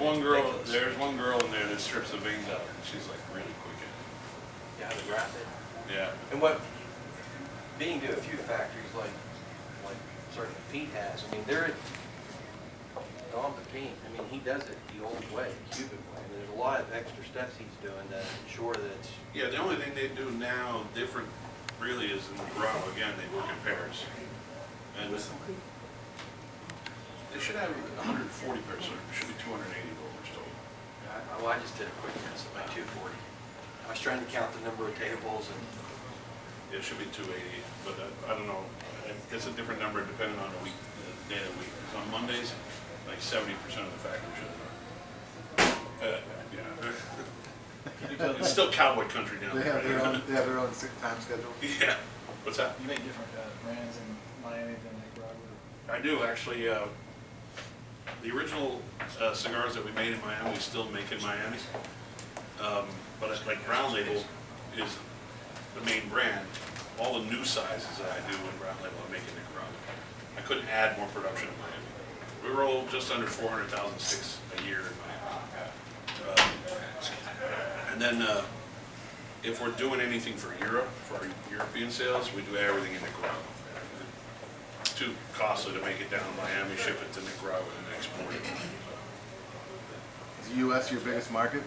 one girl. There's one girl in there that strips the veins out, and she's like really quick at it. Yeah, the rapid. Yeah. And what being to a few factories like certain Pete has, I mean, they're Don Pepin. I mean, he does it the old way, Cuban way. I mean, there's a lot of extra steps he's doing to ensure that it's. Yeah, the only thing they do now different really is in the grow. Again, they work in pairs. And they should have 140 pairs, so it should be 280 rollers total. Well, I just did a quick guess at my 240. I was trying to count the number of tables and. It should be 280, but I don't know. It's a different number depending on the week, the day of the week. So on Mondays, like 70% of the factory should run. Yeah. It's still cowboy country down there. They have their own time schedule. Yeah. What's that? You make different brands in Miami than like Broadway. I do actually. The original cigars that we made in Miami, we still make in Miami. But like Brown Label is the main brand. All the new sizes that I do in Brown Label, I make in Nicaragua. I couldn't add more production in Miami. We roll just under 400,000 sticks a year in Miami. And then if we're doing anything for Europe, for our European sales, we do everything in Nicaragua. It's too costly to make it down to Miami, ship it to Nicaragua, and export it. Is the U.S. your biggest market?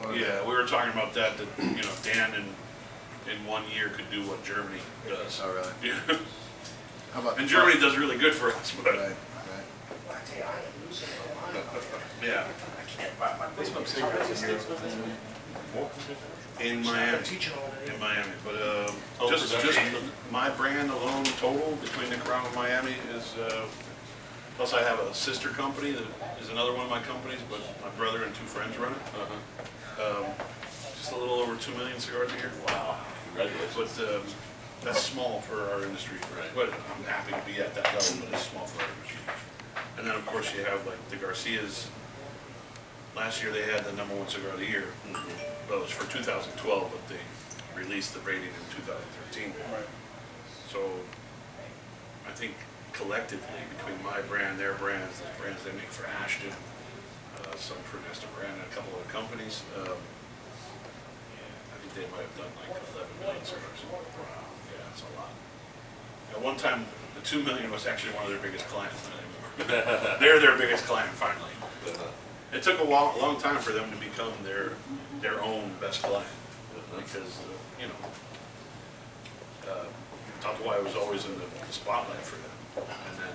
Or Yeah, we were talking about that. That Dan in 1 year could do what Germany does. Oh, really? Yeah. How about And Germany does really good for us, but Right. yeah. They smoke cigarettes in Europe. In Miami, but just my brand alone total between Nicaragua and Miami is, plus I have a sister company that is another one of my companies, but my brother and two friends run it. Just a little over 2 million cigars a year. Wow, congratulations. But that's small for our industry. Right. But I'm happy to be at that level, but it's small for our industry. And then of course you have like the Garcias. Last year they had the #1 cigar of the year. Well, it was for 2012, but they released the rating in 2013. Right. So I think collectively between my brand, their brands, the brands they make for Ashton, some for Nesta Brand, and a couple of companies, I think they might have done like 11 million cigars. Wow. Yeah, that's a lot. At one time, the 2 million was actually one of their biggest clients. Not anymore. They're their biggest client finally. It took a long time for them to become their own best client because Tatuaje was always in the spotlight for them, and then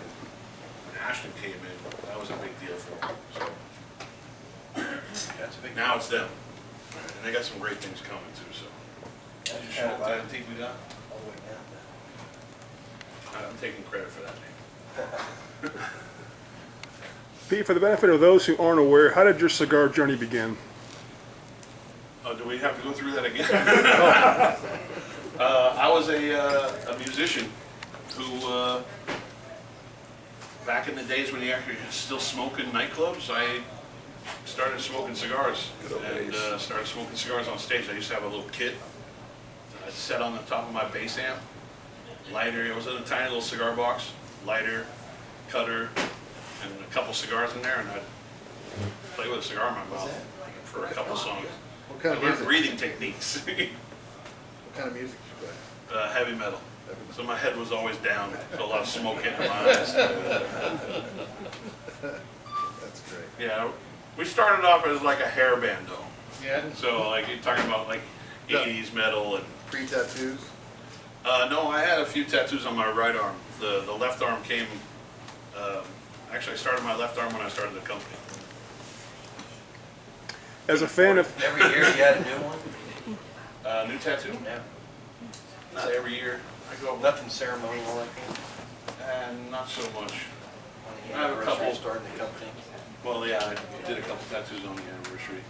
when Ashton came in, that was a big deal for them. So now it's them, and they got some great things coming too. So I think we got all the way down. I'm taking credit for that name. Pete, for the benefit of those who aren't aware, how did your cigar journey begin? Do we have to go through that again? I was a musician who, back in the days when you actually was still smoking nightclubs, I started smoking cigars and started smoking cigars on stage. I used to have a little kit that I set on the top of my bass amp, lighter. It was in a tiny little cigar box, lighter, cutter, and a couple cigars in there, and I'd play with a cigar in my mouth for a couple songs. What kind of I learned music? breathing techniques. What kind of music did you play? Heavy metal. So my head was always down, so a lot of smoke hitting my eyes. That's great. Yeah, we started off as like a hair band though. Yeah. So like you're talking about like 80s metal and. Pre-tattoos? No, I had a few tattoos on my right arm. The left arm came. Actually, I started my left arm when I started the company. As a fan of Every year you had a new one? New tattoo? Yeah. Not every year. I go Nothing ceremonial like that? and not so much. On the I have a couple. anniversary of starting the company? Well, yeah, I did a couple tattoos on the anniversary.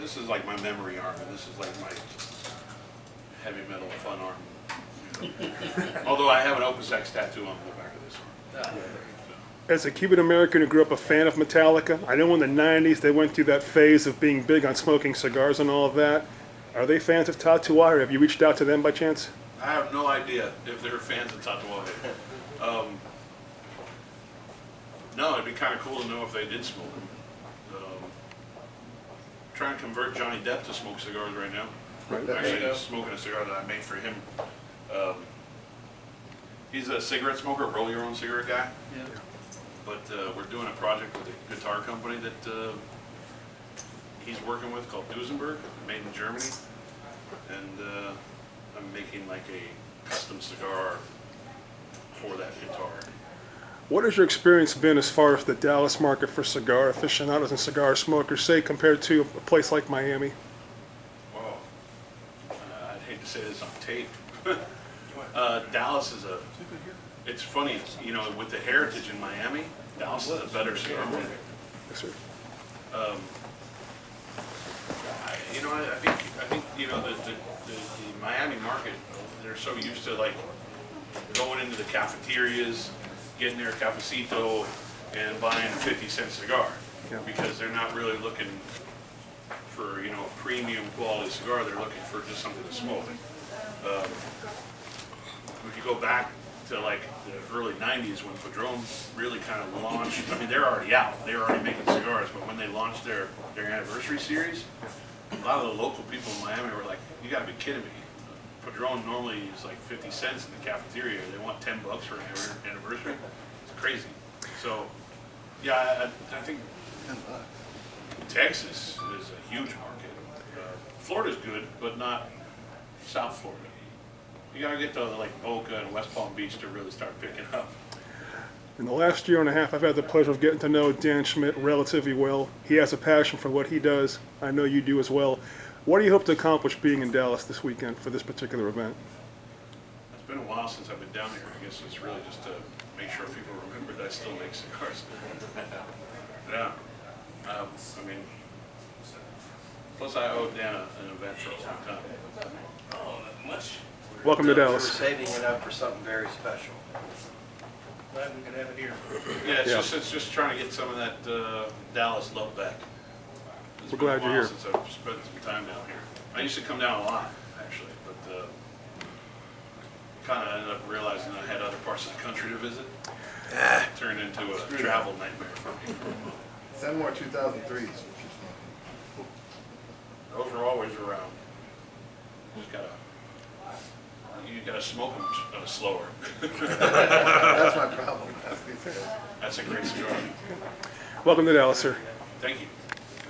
This is like my memory arm, and this is like my heavy metal fun arm. Although I have an Opus X tattoo on the back of this arm. As a Cuban American who grew up a fan of Metallica, I know in the 90s they went through that phase of being big on smoking cigars and all of that. Are they fans of Tatuaje? Have you reached out to them by chance? I have no idea if they're fans of Tatuaje. No, it'd be kind of cool to know if they did smoke them. Trying to convert Johnny Depp to smoke cigars right now. Right. Actually, smoking a cigar that I made for him. He's a cigarette smoker, roll your own cigarette guy. Yeah. But we're doing a project with a guitar company that he's working with called Duesenberg, made in Germany. And I'm making like a custom cigar for that guitar. What has your experience been as far as the Dallas market for cigar aficionados and cigar smokers, say, compared to a place like Miami? Whoa. I'd hate to say this on tape. Dallas is it's funny, you know, with the heritage in Miami, Dallas is a better cigar market. Yes, sir. I think, you know, the Miami market, they're so used to like going into the cafeterias, getting their cafecito and buying a 50-cent cigar. Yeah. Because they're not really looking for, you know, a premium quality cigar, they're looking for just something to smoke. If you go back to like the early 90s when Padron really kind of launched, I mean, they're already out, they were already making cigars, but when they launched their anniversary series, a lot of the local people in Miami were like, you gotta be kidding me. Padron normally is like 50 cents in the cafeteria, they want $10 for an anniversary. It's crazy. So, yeah, I think Texas is a huge market. Florida's good, but not South Florida. You gotta get to like Boca and West Palm Beach to really start picking up. In the last year and a half, I've had the pleasure of getting to know Dan Schmitt relatively well. He has a passion for what he does. I know you do as well. What do you hope to accomplish being in Dallas this weekend for this particular event? It's been a while since I've been down here. I guess it's really just to make sure people remember that I still make cigars. Yeah. I mean, plus I owe Dan an event for a long time. Oh, not much. Welcome to We're Dallas. saving it up for something very special. Glad we could have it here. Yeah, Yeah. it's just trying to get some of that Dallas love back. It's We're been glad a you're while here. since I've spent some time down here. I used to come down a lot, actually, but kind of ended up realizing I had other parts of the country to visit. It turned into a travel nightmare for me. Send more 2003s. Those are always around. You gotta smoke them slower. That's my problem. That's these guys. That's a great cigar. Welcome to Dallas, sir. Thank you.